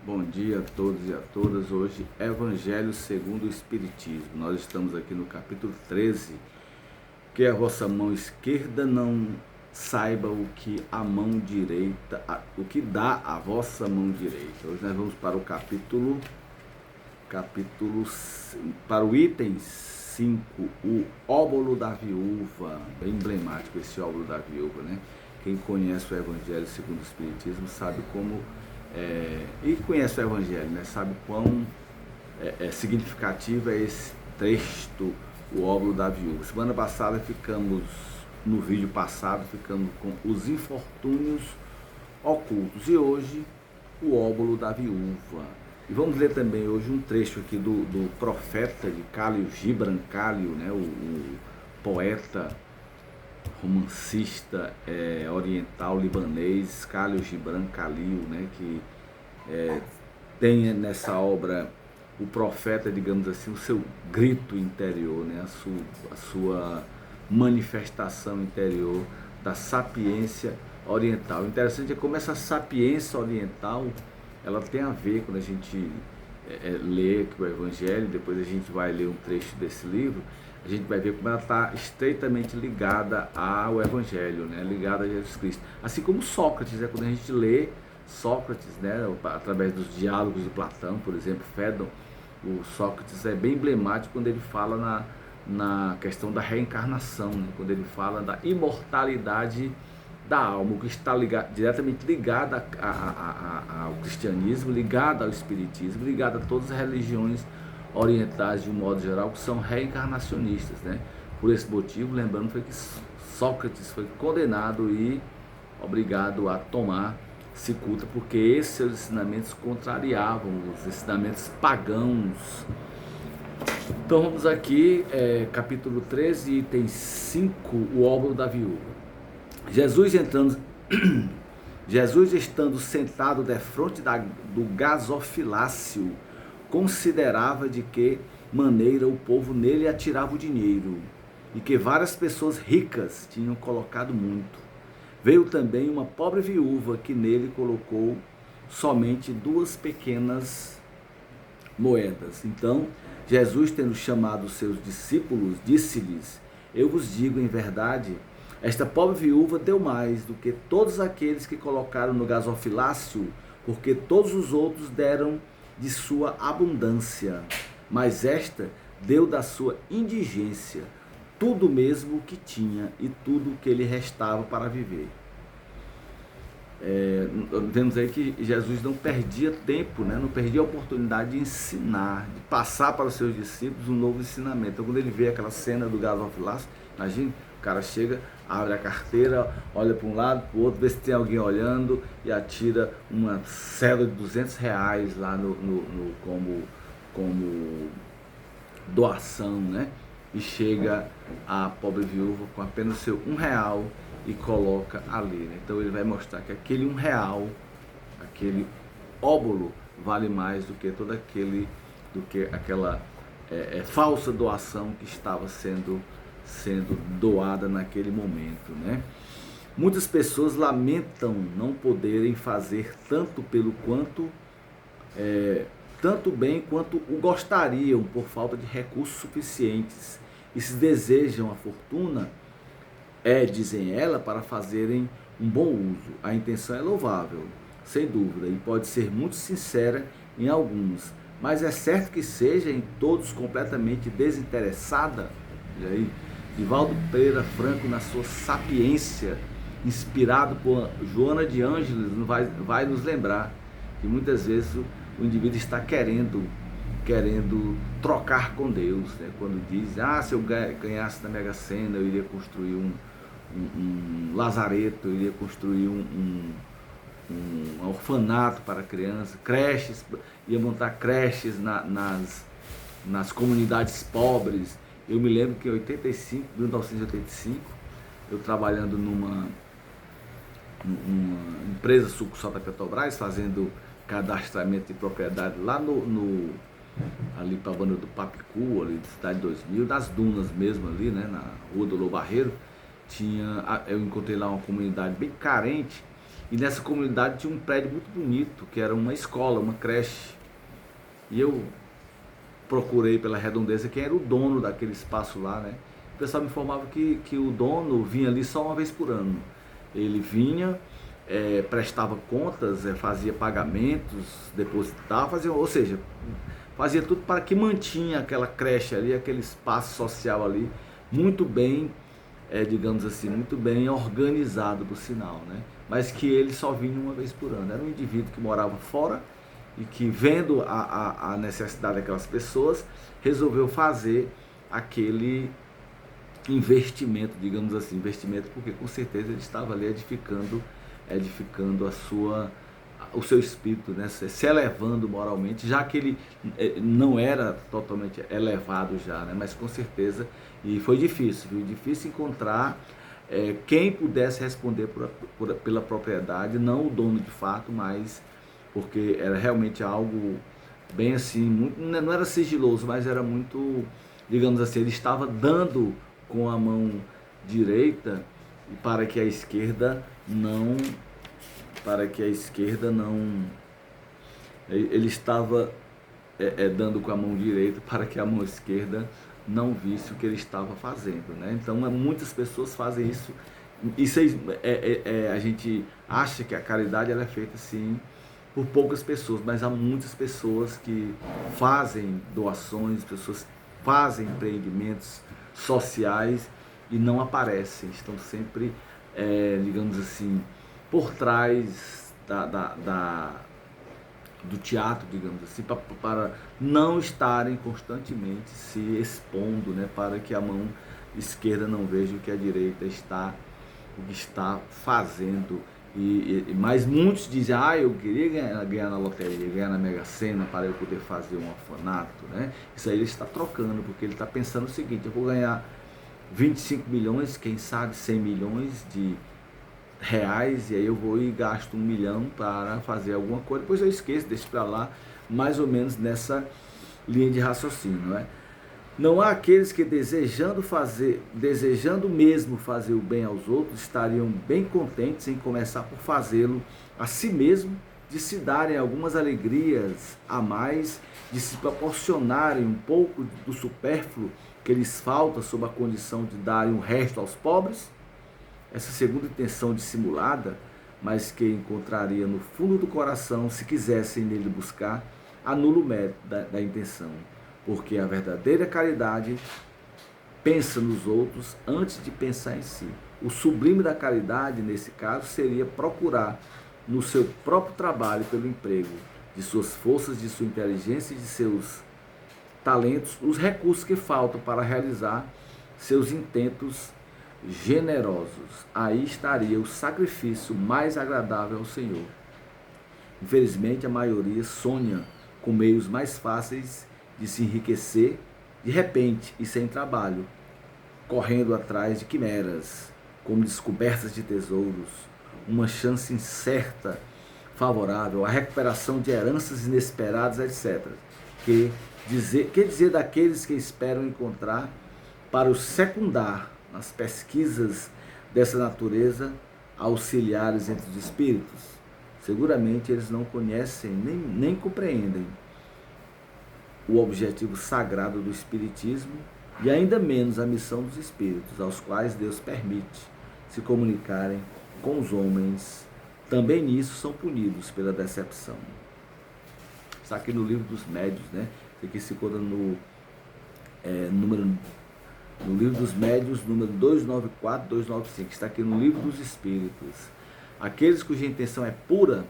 Bom dia a todos e a todas. Hoje, Evangelho segundo o Espiritismo. Nós estamos aqui no capítulo 13. Que a vossa mão esquerda não saiba o que a mão direita, o que dá a vossa mão direita. Hoje nós vamos para o para o item 5, o óbolo da viúva. Bem emblemático esse óbolo da viúva, né? Quem conhece o Evangelho segundo o Espiritismo sabe como e conhece o Evangelho, né? Sabe quão significativo é esse texto, o óbolo da viúva. Semana passada no vídeo passado, ficamos com os infortúnios ocultos e hoje o óbolo da viúva. E vamos ler também hoje um trecho aqui do profeta de Khalil Gibran Khalil, né? O poeta, romancista oriental libanês Khalil Gibran Khalil, né? Que tem nessa obra o profeta, digamos assim, o seu grito interior, né? A sua manifestação interior da sapiência oriental. O interessante é como essa sapiência oriental ela tem a ver, quando a gente lê aqui o Evangelho, depois a gente vai ler um trecho desse livro, a gente vai ver como ela está estreitamente ligada ao Evangelho, né? Ligada a Jesus Cristo. Assim como Sócrates, quando a gente lê Sócrates, né? Através dos diálogos de Platão, por exemplo, Fédon, o Sócrates é bem emblemático quando ele fala na questão da reencarnação, né? Quando ele fala da imortalidade da alma, o que está diretamente ligado ao cristianismo, ligado ao espiritismo, ligado a todas as religiões orientais de um modo geral, que são reencarnacionistas, né? Por esse motivo, lembrando, foi que Sócrates foi condenado e obrigado a tomar cicuta, porque esses seus ensinamentos contrariavam os ensinamentos pagãos. Então vamos aqui, capítulo 13, item 5, o óbolo da viúva. Jesus estando sentado defronte do gasofilácio, considerava de que maneira o povo nele atirava o dinheiro, e que várias pessoas ricas tinham colocado muito. Veio também uma pobre viúva que nele colocou somente 2 pequenas moedas. Então Jesus, tendo chamado os seus discípulos, disse-lhes: eu vos digo em verdade, esta pobre viúva deu mais do que todos aqueles que colocaram no gasofilácio, porque todos os outros deram de sua abundância, mas esta deu da sua indigência tudo mesmo o que tinha e tudo o que lhe restava para viver. Vemos aí que Jesus não perdia tempo, né? Não perdia a oportunidade de ensinar, de passar para os seus discípulos um novo ensinamento. Então, quando ele vê aquela cena do gasofilácio, imagine, o cara chega, abre a carteira, olha para um lado, para o outro, vê se tem alguém olhando e atira uma cédula de R$200 lá como doação, né? E chega a pobre viúva com apenas seu R$1 e coloca ali, né? Então ele vai mostrar que aquele R$1, aquele óbolo, vale mais do que aquela falsa doação que estava sendo doada naquele momento, né? Muitas pessoas lamentam não poderem fazer tanto tanto bem quanto o gostariam por falta de recursos suficientes, e se desejam a fortuna, dizem ela, para fazerem um bom uso. A intenção é louvável, sem dúvida, e pode ser muito sincera em alguns, mas é certo que seja em todos completamente desinteressada. E aí, Divaldo Pereira Franco, na sua sapiência, inspirado por Joana de Ângeles, vai nos lembrar que muitas vezes o indivíduo está querendo trocar com Deus, né? Quando diz, se eu ganhasse na Mega Sena, eu iria construir um lazareto, eu iria construir um orfanato para crianças, creches, ia montar creches nas comunidades pobres. Eu me lembro que em 1985, eu trabalhando numa empresa sucursal da Petrobras, fazendo cadastramento de propriedade lá ali para a banda do Papicu, ali de Cidade 2000, das dunas mesmo ali, né, na Rua do Lobarreiro. Eu encontrei lá uma comunidade bem carente E nessa comunidade tinha um prédio muito bonito, que era uma escola, uma creche. E eu procurei pela redondeza quem era o dono daquele espaço lá, né? O pessoal me informava que o dono vinha ali só uma vez por ano. Ele vinha, prestava contas, fazia pagamentos, depositava, ou seja, fazia tudo para que mantinha aquela creche ali, aquele espaço social ali, muito bem, digamos assim, muito bem organizado por sinal, né? Mas que ele só vinha uma vez por ano. Era um indivíduo que morava fora e que, vendo a necessidade daquelas pessoas, resolveu fazer aquele investimento, digamos assim, investimento, porque com certeza ele estava ali edificando o seu espírito, né? Se elevando moralmente, já que ele não era totalmente elevado já, né? Mas com certeza, e foi difícil encontrar quem pudesse responder pela propriedade, não o dono de fato, mas porque era realmente algo bem assim, muito, não era sigiloso, mas era muito, digamos assim, ele estava dando com a mão direita para que a esquerda não, ele estava dando com a mão direita para que a mão esquerda não visse o que ele estava fazendo, né? Então muitas pessoas fazem isso. Isso a gente acha que a caridade ela é feita assim por poucas pessoas, mas há muitas pessoas que fazem doações, pessoas fazem empreendimentos sociais e não aparecem, estão sempre, digamos assim, por trás do teatro, digamos assim, para não estarem constantemente se expondo, né, para que a mão esquerda não veja o que a direita está fazendo. Mas muitos dizem, eu queria ganhar na loteria, ganhar na Mega Sena para eu poder fazer um orfanato, né? Isso aí ele está trocando, porque ele está pensando o seguinte: eu vou ganhar 25 milhões, quem sabe 100 milhões de reais, e aí eu vou e gasto 1 milhão para fazer alguma coisa, depois eu esqueço, deixo para lá, mais ou menos nessa linha de raciocínio, não é? Não há aqueles que desejando mesmo fazer o bem aos outros, estariam bem contentes em começar por fazê-lo a si mesmo, de se darem algumas alegrias a mais, de se proporcionarem um pouco do supérfluo que lhes falta sob a condição de darem o resto aos pobres? Essa segunda intenção dissimulada, mas que encontraria no fundo do coração, se quisessem nele buscar, anula o mérito da intenção. Porque a verdadeira caridade pensa nos outros antes de pensar em si. O sublime da caridade, nesse caso, seria procurar no seu próprio trabalho pelo emprego de suas forças, de sua inteligência e de seus talentos, os recursos que faltam para realizar seus intentos generosos. Aí estaria o sacrifício mais agradável ao Senhor. Infelizmente, a maioria sonha com meios mais fáceis de se enriquecer de repente e sem trabalho, correndo atrás de quimeras, como descobertas de tesouros, uma chance incerta, favorável, a recuperação de heranças inesperadas, etc. Que dizer daqueles que esperam encontrar para os secundar nas pesquisas dessa natureza auxiliares entre os espíritos? Seguramente eles não conhecem nem compreendem o objetivo sagrado do Espiritismo e ainda menos a missão dos Espíritos, aos quais Deus permite se comunicarem com os homens. Também nisso são punidos pela decepção. Está aqui no Livro dos Médiuns, né? Isso aqui se encontra no Livro dos Médiuns, número 294, 295. Está aqui no Livro dos Espíritos. Aqueles cuja intenção é pura,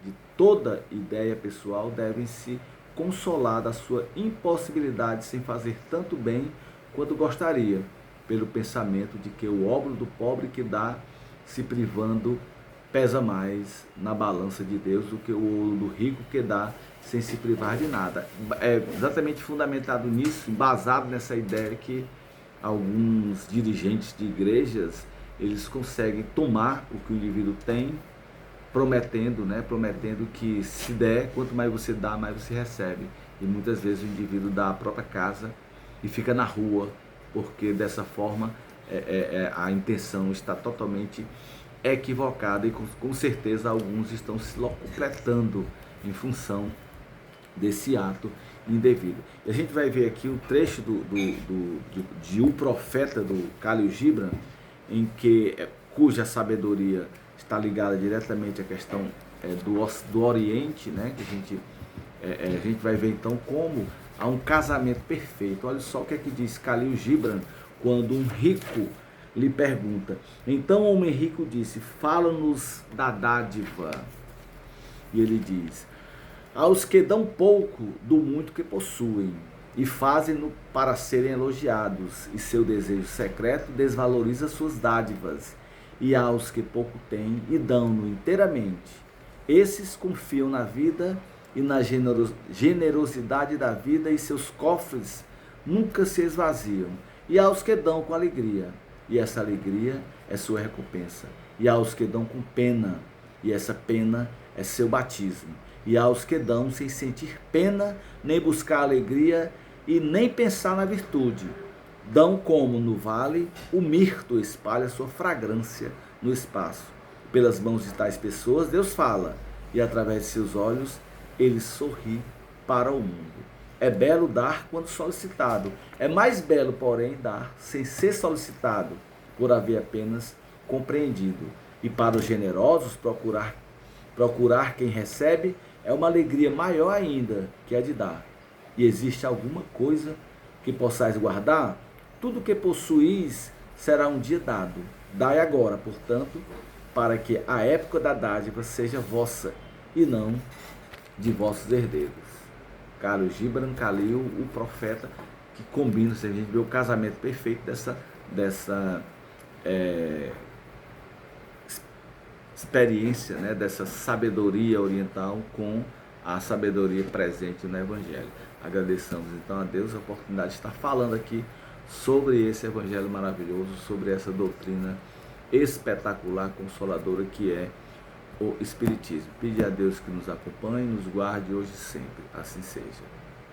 de toda ideia pessoal, devem se consolar da sua impossibilidade sem fazer tanto bem quanto gostaria, pelo pensamento de que o óbolo do pobre que dá, se privando, pesa mais na balança de Deus do que o ouro do rico que dá sem se privar de nada. É exatamente fundamentado nisso, embasado nessa ideia que alguns dirigentes de igrejas, eles conseguem tomar o que o indivíduo tem, prometendo que se der, quanto mais você dá, mais você recebe. E muitas vezes o indivíduo dá a própria casa e fica na rua, porque dessa forma a intenção está totalmente equivocada e com certeza alguns estão se locupletando em função desse ato indevido. E a gente vai ver aqui o trecho de O Profeta do Khalil Gibran, cuja sabedoria está ligada diretamente à questão do Oriente, né? Que a gente vai ver então como há um casamento perfeito. Olha só o que é que diz Khalil Gibran quando um rico lhe pergunta. Então o homem rico disse: fala-nos da dádiva. E ele diz: aos que dão pouco do muito que possuem e fazem-no para serem elogiados, e seu desejo secreto desvaloriza suas dádivas, e aos que pouco têm e dão-no inteiramente, esses confiam na vida e na generosidade da vida, e seus cofres nunca se esvaziam, e aos que dão com alegria, e essa alegria é sua recompensa, e aos que dão com pena, e essa pena é seu batismo, e aos que dão sem sentir pena, nem buscar alegria e nem pensar na virtude, dão como no vale o mirto espalha sua fragrância no espaço. Pelas mãos de tais pessoas Deus fala, e através de seus olhos ele sorri para o mundo. É belo dar quando solicitado, é mais belo, porém, dar sem ser solicitado, por haver apenas compreendido. E para os generosos procurar quem recebe é uma alegria maior ainda que a de dar. E existe alguma coisa que possais guardar? Tudo que possuís será um dia dado. Dai agora, portanto, para que a época da dádiva seja vossa e não de vossos herdeiros. Khalil Gibran, Khalil, o profeta, que combina, a gente vê o casamento perfeito dessa experiência, né, dessa sabedoria oriental com a sabedoria presente no Evangelho. Agradeçamos então a Deus a oportunidade de estar falando aqui sobre esse Evangelho maravilhoso, sobre essa doutrina espetacular, consoladora que é o Espiritismo. Pede a Deus que nos acompanhe, nos guarde hoje e sempre. Assim seja.